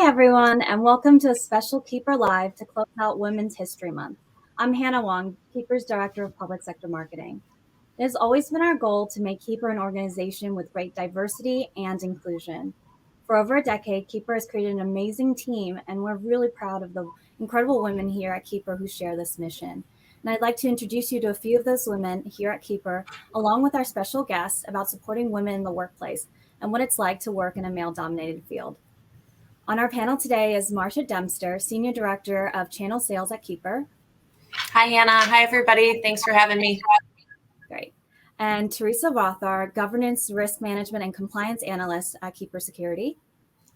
everyone, and welcome to a special Keeper Live to close out Women's History Month. I'm Hannah Wong, Keeper's Director of Public Sector Marketing. It has always been our goal to make Keeper an organization with great diversity and inclusion. For over a decade, Keeper has created an amazing team, and we're really proud of the incredible women here at Keeper who share this mission. And I'd like to introduce you to a few of those women here at Keeper, along with our special guests about supporting women in the workplace and what it's like to work in a male-dominated field. On our panel today is Marcia Dempster, Senior Director of Channel Sales at Keeper. Hi, Hannah. Hi, everybody. Thanks for having me. Great. And Teresa Rothar, Governance, Risk Management, and Compliance Analyst at Keeper Security.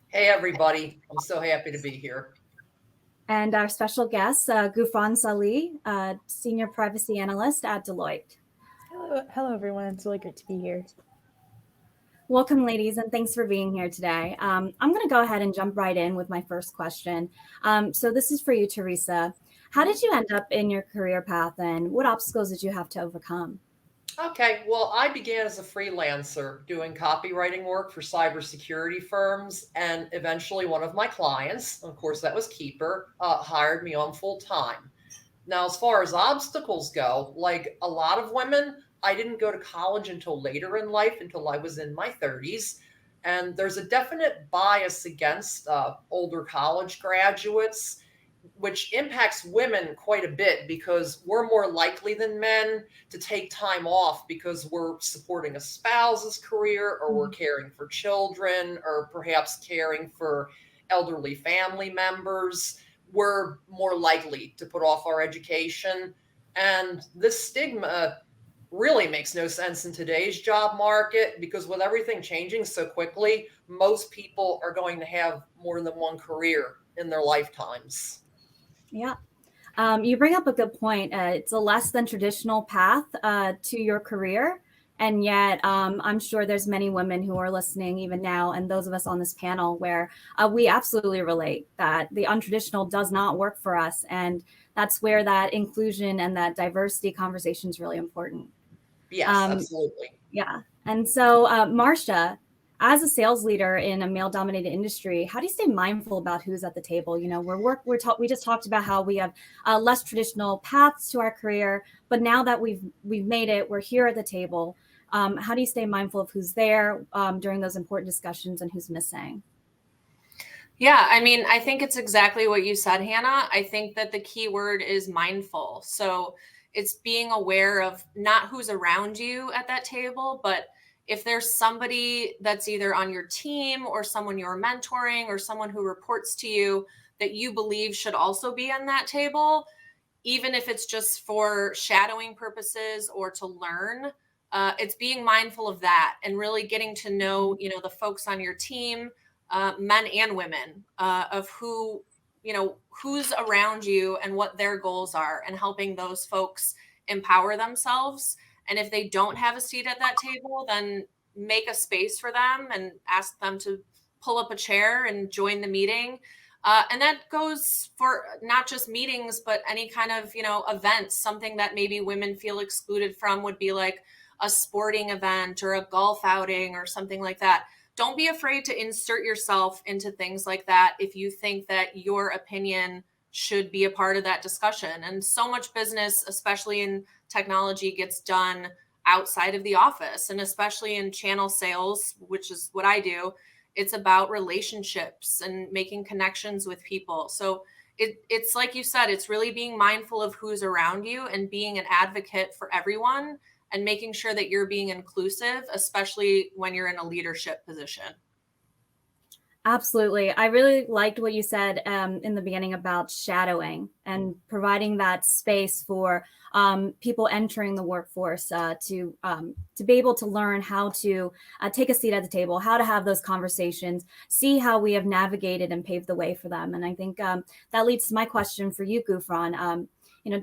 Hey, everybody. I'm so happy to be here. And our special guest, Gufran Salih, Senior Privacy Analyst at Deloitte. Hello, everyone. It's really great to be here. Welcome, ladies, and thanks for being here today. I'm going to go ahead and jump right in with my first question. So this is for you, Teresa. How did you end up in your career path, and what obstacles did you have to overcome? Okay, well, I began as a freelancer doing copywriting work for cybersecurity firms, and eventually one of my clients, of course that was Keeper, hired me on full time. Now, as far as obstacles go, like a lot of women, I didn't go to college until later in life, until I was in my 30s. And there's a definite bias against older college graduates, which impacts women quite a bit because we're more likely than men to take time off because we're supporting a spouse's career, or we're caring for children, or perhaps caring for elderly family members. We're more likely to put off our education. And this stigma really makes no sense in today's job market, because with everything changing so quickly, most people are going to have more than one career in their lifetimes. Yeah. You bring up a good point. It's a less than traditional path to your career. And yet, I'm sure there's many women who are listening even now, and those of us on this panel, where we absolutely relate that the untraditional does not work for us. And that's where that inclusion and that diversity conversation is really important. Yes, absolutely. Yeah. And so, Marcia, as a sales leader in a male-dominated industry, how do you stay mindful about who's at the table? You know, we just talked about how we have less traditional paths to our career, but now that we've made it, we're here at the table. How do you stay mindful of who's there during those important discussions and who's missing? Yeah, I mean, I think it's exactly what you said, Hannah. I think that the key word is mindful. So it's being aware of not who's around you at that table, but if there's somebody that's either on your team or someone you're mentoring or someone who reports to you that you believe should also be on that table, even if it's just for shadowing purposes or to learn, it's being mindful of that and really getting to know, the folks on your team, men and women, of who, who's around you and what their goals are, and helping those folks empower themselves. And if they don't have a seat at that table, then make a space for them and ask them to pull up a chair and join the meeting. And that goes for not just meetings, but any kind of, events. Something that maybe women feel excluded from would be like a sporting event or a golf outing or something like that. Don't be afraid to insert yourself into things like that if you think that your opinion should be a part of that discussion. And so much business, especially in technology, gets done outside of the office, and especially in channel sales, which is what I do. It's about relationships and making connections with people. So it's like you said, it's really being mindful of who's around you and being an advocate for everyone and making sure that you're being inclusive, especially when you're in a leadership position. Absolutely. I really liked what you said in the beginning about shadowing and providing that space for people entering the workforce to be able to learn how to take a seat at the table, how to have those conversations, see how we have navigated and paved the way for them. And I think that leads to my question for you, Gufran.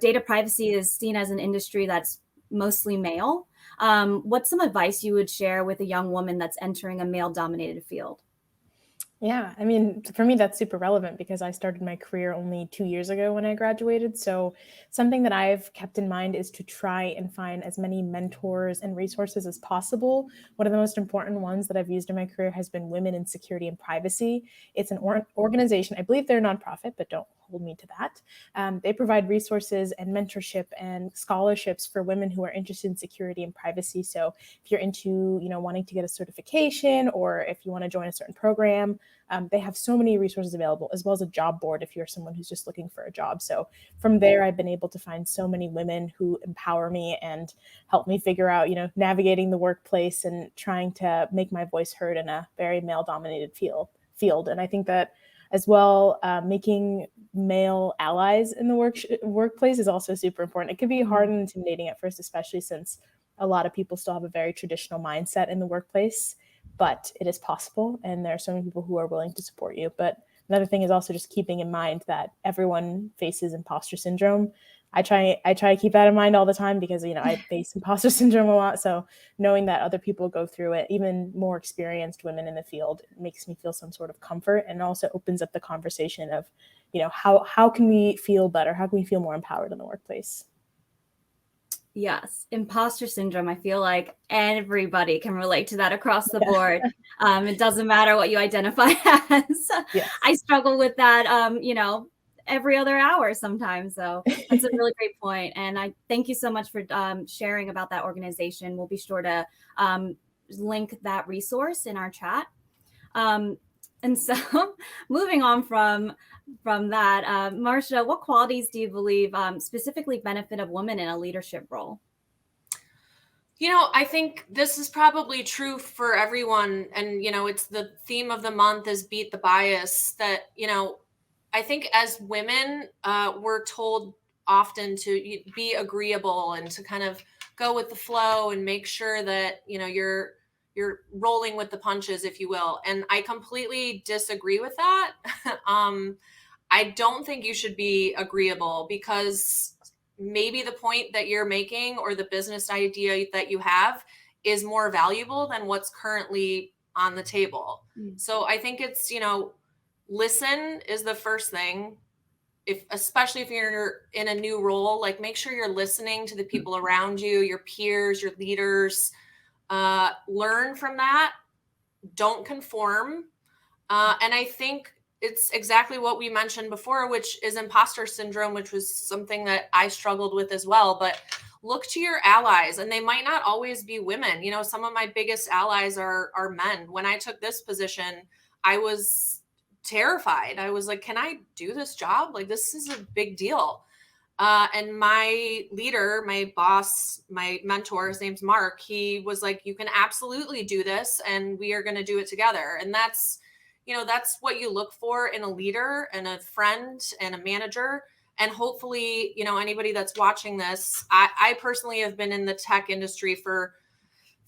Data privacy is seen as an industry that's mostly male. What's some advice you would share with a young woman that's entering a male-dominated field? Yeah, I mean, for me, that's super relevant because I started my career only 2 years ago when I graduated. So, something that I've kept in mind is to try and find as many mentors and resources as possible. One of the most important ones that I've used in my career has been Women in Security and Privacy. It's an organization, I believe they're a nonprofit, but don't hold me to that. They provide resources and mentorship and scholarships for women who are interested in security and privacy. So, if you're into, wanting to get a certification or if you want to join a certain program, they have so many resources available, as well as a job board if you're someone who's just looking for a job. So from there, I've been able to find so many women who empower me and help me figure out, navigating the workplace and trying to make my voice heard in a very male-dominated field. And I think that as well, making male allies in the workplace is also super important. It can be hard and intimidating at first, especially since a lot of people still have a very traditional mindset in the workplace, but it is possible. And there are so many people who are willing to support you. But another thing is also just keeping in mind that everyone faces imposter syndrome. I try to keep that in mind all the time because, I face imposter syndrome a lot. So knowing that other people go through it, even more experienced women in the field, makes me feel some sort of comfort, and also opens up the conversation of, how can we feel better? How can we feel more empowered in the workplace? Yes, imposter syndrome. I feel like everybody can relate to that across the board. It doesn't matter what you identify as. Yes. I struggle with that, every other hour sometimes. So that's a really great point. And I thank you so much for sharing about that organization. We'll be sure to link that resource in our chat. And so moving on from that, Marcia, what qualities do you believe specifically benefit a woman in a leadership role? I think this is probably true for everyone. And, it's the theme of the month is beat the bias that, I think as women, we're told often to be agreeable and to kind of go with the flow and make sure that, you're rolling with the punches, if you will. And I completely disagree with that. I don't think you should be agreeable because maybe the point that you're making or the business idea that you have is more valuable than what's currently on the table. So I think it's, listen is the first thing. Especially if you're in a new role, like make sure you're listening to the people around you, your peers, your leaders, learn from that. Don't conform. And I think it's exactly what we mentioned before, which is imposter syndrome, which was something that I struggled with as well. But look to your allies, and they might not always be women. Some of my biggest allies are men. When I took this position, I was terrified. I was like, can I do this job? Like, this is a big deal. And my leader, my boss, my mentor, his name's Mark, he was like, you can absolutely do this, and we are going to do it together. And that's what you look for in a leader and a friend and a manager. And hopefully, anybody that's watching this, I personally have been in the tech industry for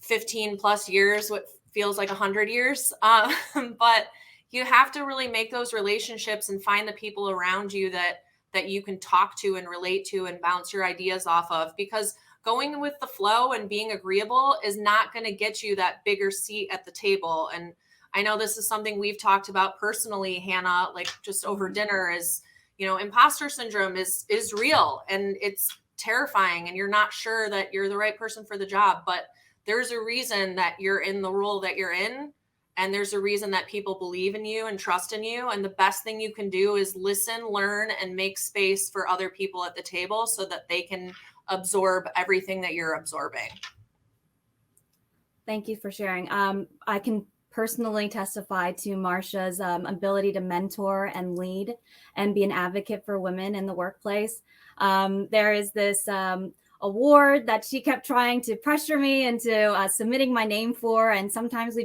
15 plus years, what feels like 100 years. But you have to really make those relationships and find the people around you that you can talk to and relate to and bounce your ideas off of, because going with the flow and being agreeable is not going to get you that bigger seat at the table. And I know this is something we've talked about personally, Hannah, like just over dinner, is, imposter syndrome is real and it's terrifying, and you're not sure that you're the right person for the job, but there's a reason that you're in the role that you're in. And there's a reason that people believe in you and trust in you. And the best thing you can do is listen, learn, and make space for other people at the table so that they can absorb everything that you're absorbing. Thank you for sharing. I can personally testify to Marcia's ability to mentor and lead and be an advocate for women in the workplace. There is this award that she kept trying to pressure me into submitting my name for. And sometimes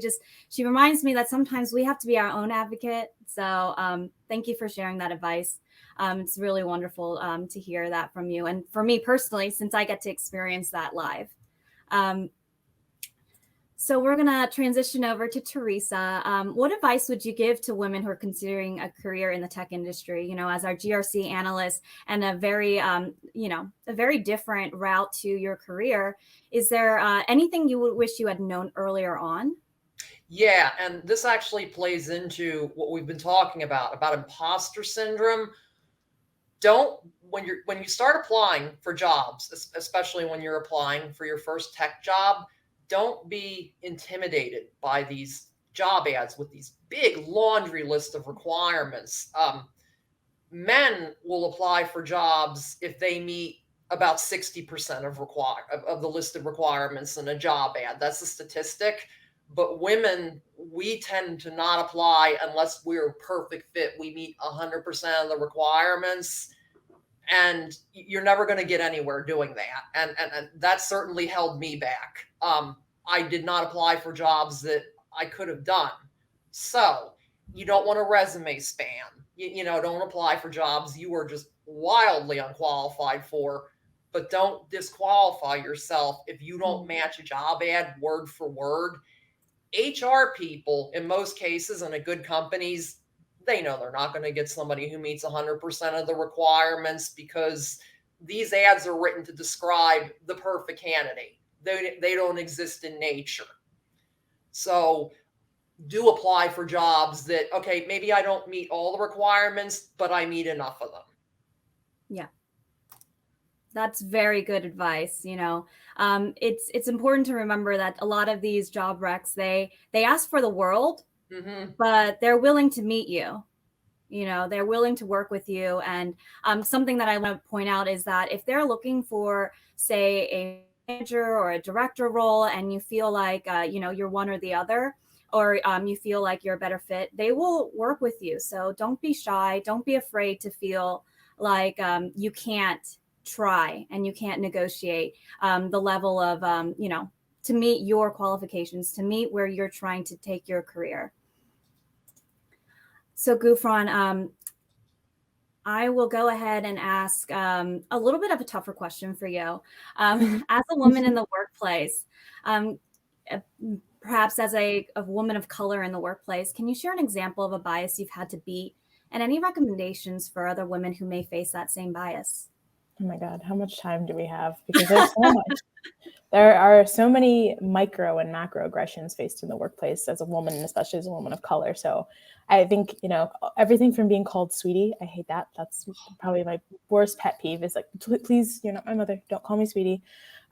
she reminds me that sometimes we have to be our own advocate. So thank you for sharing that advice. It's really wonderful to hear that from you. And for me personally, since I get to experience that live. So we're going to transition over to Teresa. What advice would you give to women who are considering a career in the tech industry, as our GRC analyst and a very different route to your career? Is there anything you would wish you had known earlier on? Yeah, and this actually plays into what we've been talking about imposter syndrome. Don't when you start applying for jobs, especially when you're applying for your first tech job, don't be intimidated by these job ads with these big laundry list of requirements. Men will apply for jobs if they meet about 60% of the listed requirements in a job ad. That's a statistic. But women, we tend to not apply unless we're a perfect fit. We meet 100% of the requirements, and you're never going to get anywhere doing that. And that certainly held me back. I did not apply for jobs that I could have done. So you don't want a resume spam. Don't apply for jobs you are just wildly unqualified for, but don't disqualify yourself if you don't match a job ad word for word. HR people, in most cases, and in good companies, they know they're not going to get somebody who meets 100% of the requirements, because these ads are written to describe the perfect candidate. They don't exist in nature. So do apply for jobs that, okay, maybe I don't meet all the requirements, but I meet enough of them. Yeah. That's very good advice. It's important to remember that a lot of these job recs, they ask for the world, but they're willing to meet you. They're willing to work with you. And something that I want to point out is that if they're looking for, say, a manager or a director role, and you feel like you're one or the other, or you feel like you're a better fit, they will work with you. So don't be shy. Don't be afraid to feel like you can't try and you can't negotiate the level of to meet your qualifications, to meet where you're trying to take your career. So Gufran, I will go ahead and ask a little bit of a tougher question for you. As a woman in the workplace, perhaps as a woman of color in the workplace, can you share an example of a bias you've had to beat, and any recommendations for other women who may face that same bias? Oh my God, how much time do we have? Because there's so much. There are so many micro and macro aggressions faced in the workplace as a woman, especially as a woman of color. So I think, everything from being called sweetie, I hate that. That's probably my worst pet peeve, is like, please, you're not my mother, don't call me sweetie.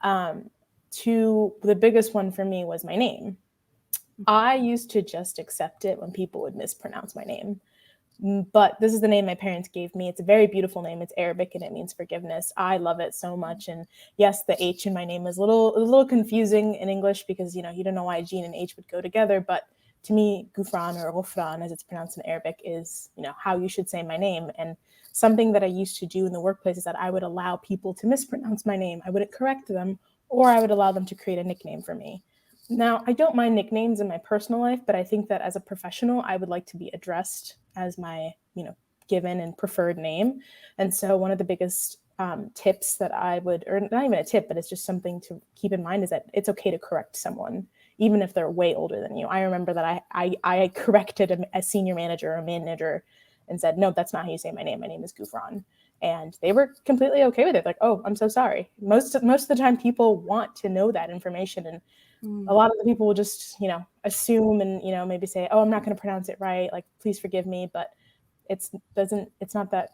To the biggest one for me was my name. I used to just accept it when people would mispronounce my name. But this is the name my parents gave me. It's a very beautiful name. It's Arabic and it means forgiveness. I love it so much. And yes, the H in my name is a little confusing in English, because, you don't know why Gene and H would go together. But to me, Gufran, or Ghufran, as it's pronounced in Arabic, is, how you should say my name. And something that I used to do in the workplace is that I would allow people to mispronounce my name. I wouldn't correct them, or I would allow them to create a nickname for me. Now, I don't mind nicknames in my personal life, but I think that as a professional, I would like to be addressed as my, given and preferred name. And so one of the biggest tips that I would, or not even a tip, but it's just something to keep in mind, is that it's okay to correct someone, even if they're way older than you. I remember that I corrected a senior manager or a manager and said, no, that's not how you say my name. My name is Gufran. And they were completely okay with it. Like, oh, I'm so sorry. Most of the time people want to know that information. And a lot of the people will just, assume and, maybe say, oh, I'm not going to pronounce it right. Like, please forgive me. But it's not that.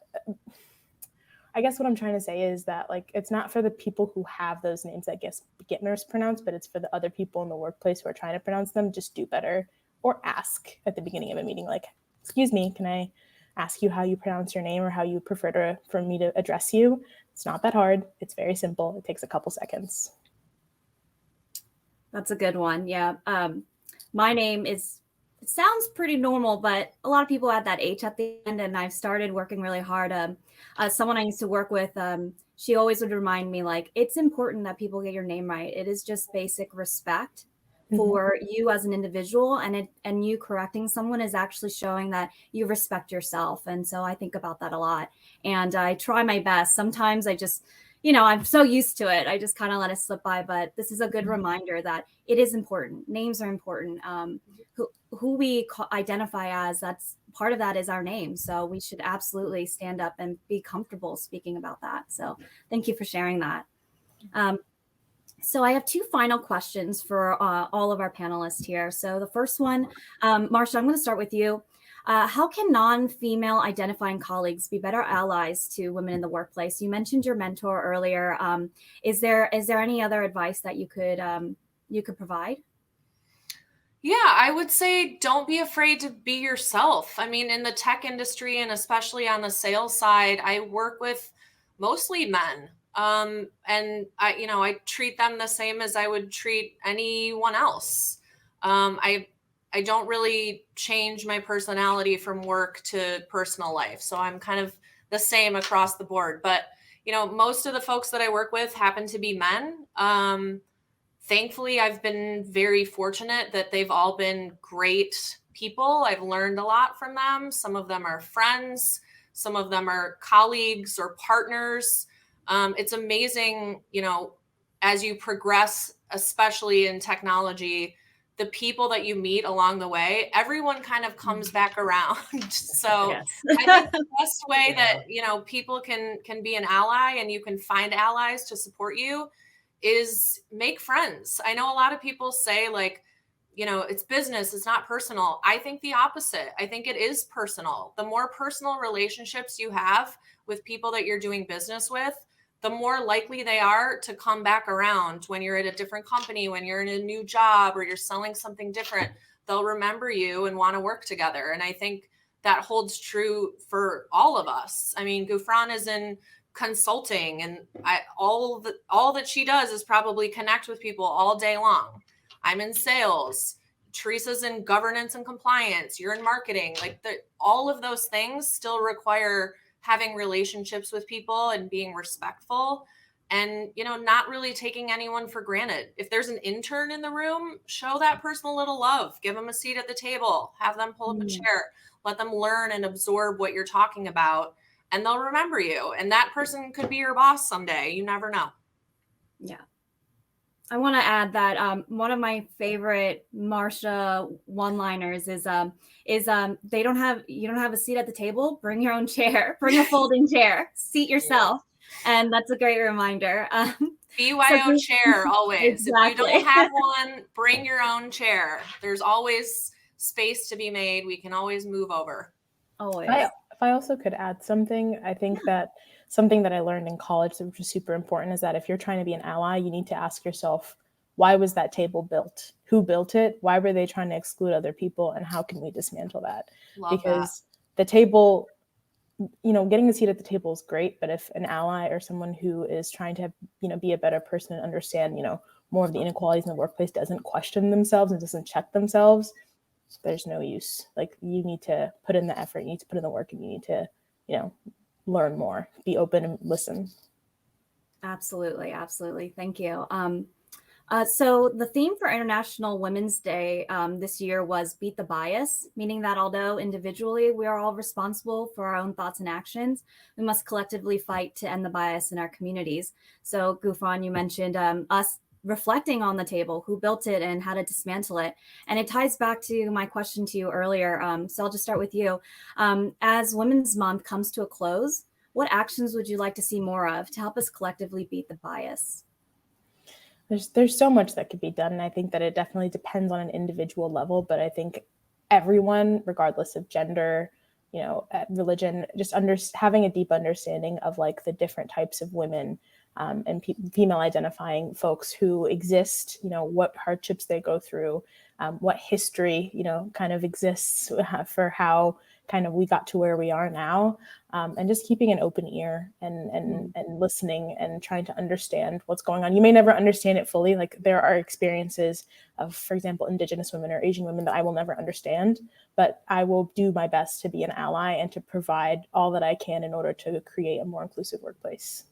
I guess what I'm trying to say is that, like, it's not for the people who have those names that get mispronounced, but it's for the other people in the workplace who are trying to pronounce them. Just do better, or ask at the beginning of a meeting, like, excuse me, can I ask you how you pronounce your name, or how you prefer for me to address you? It's not that hard. It's very simple. It takes a couple seconds. That's a good one. Yeah. My name it sounds pretty normal, but a lot of people add that H at the end, and I've started working really hard. Someone I used to work with, she always would remind me, like, it's important that people get your name right. It is just basic respect for you as an individual, and you correcting someone is actually showing that you respect yourself. And so I think about that a lot, and I try my best. Sometimes I just, I'm so used to it, I just kind of let it slip by. But this is a good reminder that it is important. Names are important. Who we identify as, that's part of that is our name. So we should absolutely stand up and be comfortable speaking about that. So thank you for sharing that. So I have two final questions for all of our panelists here. So the first one, Marsha, I'm going to start with you. How can non-female identifying colleagues be better allies to women in the workplace? You mentioned your mentor earlier. Is there any other advice that you could provide? Yeah, I would say don't be afraid to be yourself. I mean, in the tech industry and especially on the sales side, I work with mostly men. And I treat them the same as I would treat anyone else. I don't really change my personality from work to personal life. So I'm kind of the same across the board. But, most of the folks that I work with happen to be men. Thankfully, I've been very fortunate that they've all been great people. I've learned a lot from them. Some of them are friends, some of them are colleagues or partners. It's amazing, as you progress, especially in technology, the people that you meet along the way, everyone kind of comes back around. So Yes. I think the best way that, people can be an ally and you can find allies to support you is make friends. I know a lot of people say like, it's business, it's not personal. I think the opposite. I think it is personal. The more personal relationships you have with people that you're doing business with, the more likely they are to come back around when you're at a different company, when you're in a new job or you're selling something different. They'll remember you and want to work together. And I think that holds true for all of us. I mean, Gufran is in consulting and all that she does is probably connect with people all day long. I'm in sales. Teresa's in governance and compliance. You're in marketing. Like all of those things still require having relationships with people and being respectful and, not really taking anyone for granted. If there's an intern in the room, show that person a little love, give them a seat at the table, have them pull up a chair, let them learn and absorb what you're talking about, and they'll remember you. And that person could be your boss someday. You never know. Yeah. I want to add that one of my favorite Marsha one-liners is you don't have a seat at the table, bring your own chair, bring a folding chair, seat yourself. And that's a great reminder. BYO chair always. Exactly. If you don't have one, bring your own chair. There's always space to be made. We can always move over. Always. If I also could add something, I think that something that I learned in college, which is super important, is that if you're trying to be an ally, you need to ask yourself, why was that table built? Who built it? Why were they trying to exclude other people? And how can we dismantle that? Because the table, getting a seat at the table is great, but if an ally or someone who is trying to, be a better person and understand, more of the inequalities in the workplace doesn't question themselves and doesn't check themselves, there's no use. Like, you need to put in the effort, you need to put in the work, and you need to, learn more, be open and listen. Absolutely. Absolutely. Thank you. So the theme for International Women's Day this year was Beat the Bias, meaning that although individually we are all responsible for our own thoughts and actions, we must collectively fight to end the bias in our communities. So Gufran, you mentioned us reflecting on the table, who built it and how to dismantle it. And it ties back to my question to you earlier. So I'll just start with you. As Women's Month comes to a close, what actions would you like to see more of to help us collectively beat the bias? There's so much that could be done. And I think that it definitely depends on an individual level, but I think everyone, regardless of gender, religion, just having a deep understanding of like the different types of women and female identifying folks who exist, what hardships they go through, what history, kind of exists for how kind of we got to where we are now, and just keeping an open ear and listening and trying to understand what's going on. You may never understand it fully. Like, there are experiences of, for example, Indigenous women or Asian women that I will never understand, but I will do my best to be an ally and to provide all that I can in order to create a more inclusive workplace.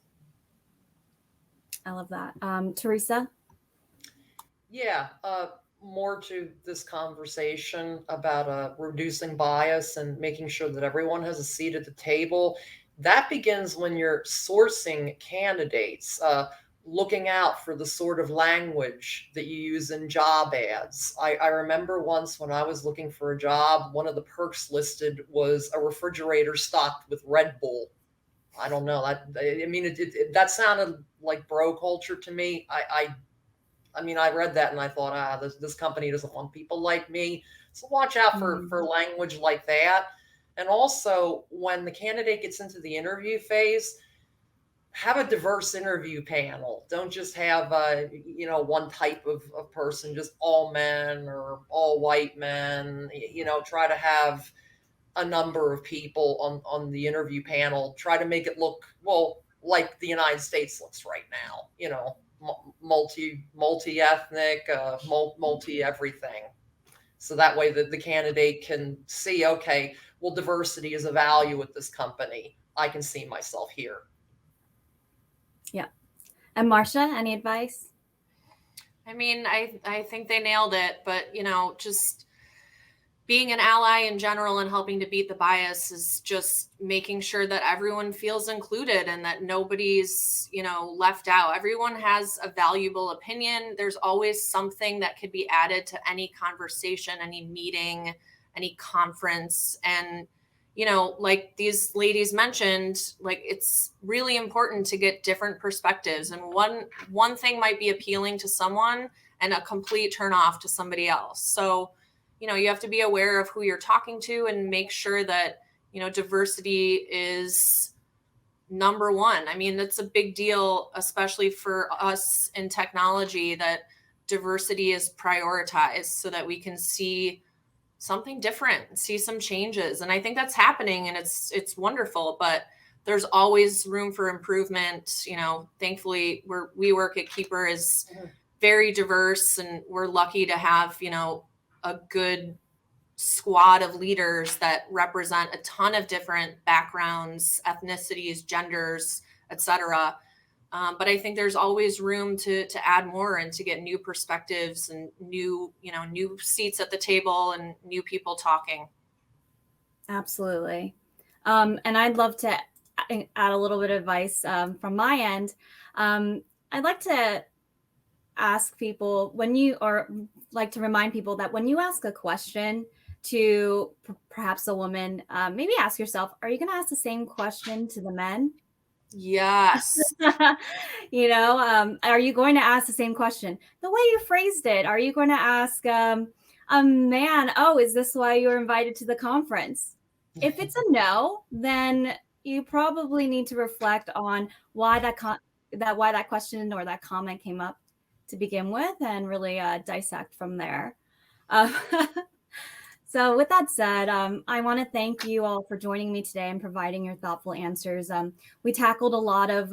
I love that. Teresa? Yeah, more to this conversation about reducing bias and making sure that everyone has a seat at the table. That begins when you're sourcing candidates, looking out for the sort of language that you use in job ads. I remember once when I was looking for a job, one of the perks listed was a refrigerator stocked with Red Bull. I don't know. That sounded like bro culture to me. I I mean, I read that and I thought, this company doesn't want people like me. So watch out for language like that. And also, when the candidate gets into the interview phase, have a diverse interview panel. Don't just have one type of person, just all men or all white men. Try to have a number of people on the interview panel. Try to make it look, well, like the United States looks right now. Multi-ethnic, multi everything. So that way the candidate can see, okay, well, diversity is a value at this company. I can see myself here. Yeah. And Marcia, any advice? I mean, I think they nailed it, but just being an ally in general and helping to beat the bias is just making sure that everyone feels included and that nobody's, left out. Everyone has a valuable opinion. There's always something that could be added to any conversation, any meeting, any conference. And, like these ladies mentioned, like it's really important to get different perspectives. And one thing might be appealing to someone and a complete turn off to somebody else. So, you have to be aware of who you're talking to and make sure that, diversity is number one. I mean, that's a big deal, especially for us in technology, that diversity is prioritized so that we can see something different, see some changes. And I think that's happening and it's wonderful, but there's always room for improvement. Thankfully we work at Keeper is very diverse and we're lucky to have, a good squad of leaders that represent a ton of different backgrounds, ethnicities, genders, etc. But I think there's always room to add more and to get new perspectives and new seats at the table and new people talking. Absolutely. And I'd love to add a little bit of advice from my end. I'd like to ask people like to remind people that when you ask a question to perhaps a woman, maybe ask yourself, are you going to ask the same question to the men? Yes. Are you going to ask the same question? The way you phrased it, are you going to ask a man, oh, is this why you were invited to the conference? If it's a no, then you probably need to reflect on why that question or that comment came up to begin with and really dissect from there. So with that said, I want to thank you all for joining me today and providing your thoughtful answers. We tackled a lot of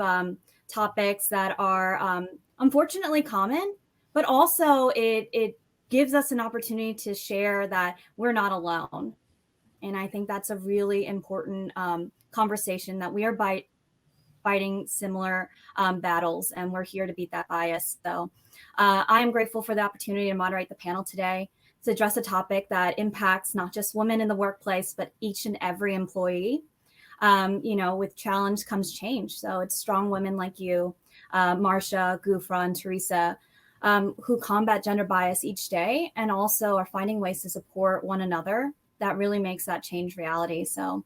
topics that are unfortunately common, but also it gives us an opportunity to share that we're not alone. And I think that's a really important conversation, that we are fighting similar battles and we're here to beat that bias. So I am grateful for the opportunity to moderate the panel today to address a topic that impacts not just women in the workplace, but each and every employee. With challenge comes change. So it's strong women like you, Marcia, Gufra, and Teresa, who combat gender bias each day and also are finding ways to support one another. That really makes that change reality. So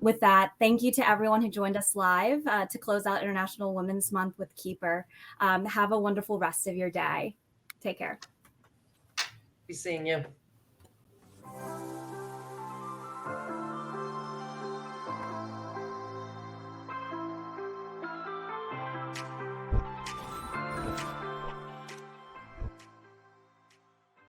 with that, thank you to everyone who joined us live to close out International Women's Month with Keeper. Have a wonderful rest of your day. Take care. Be seeing you.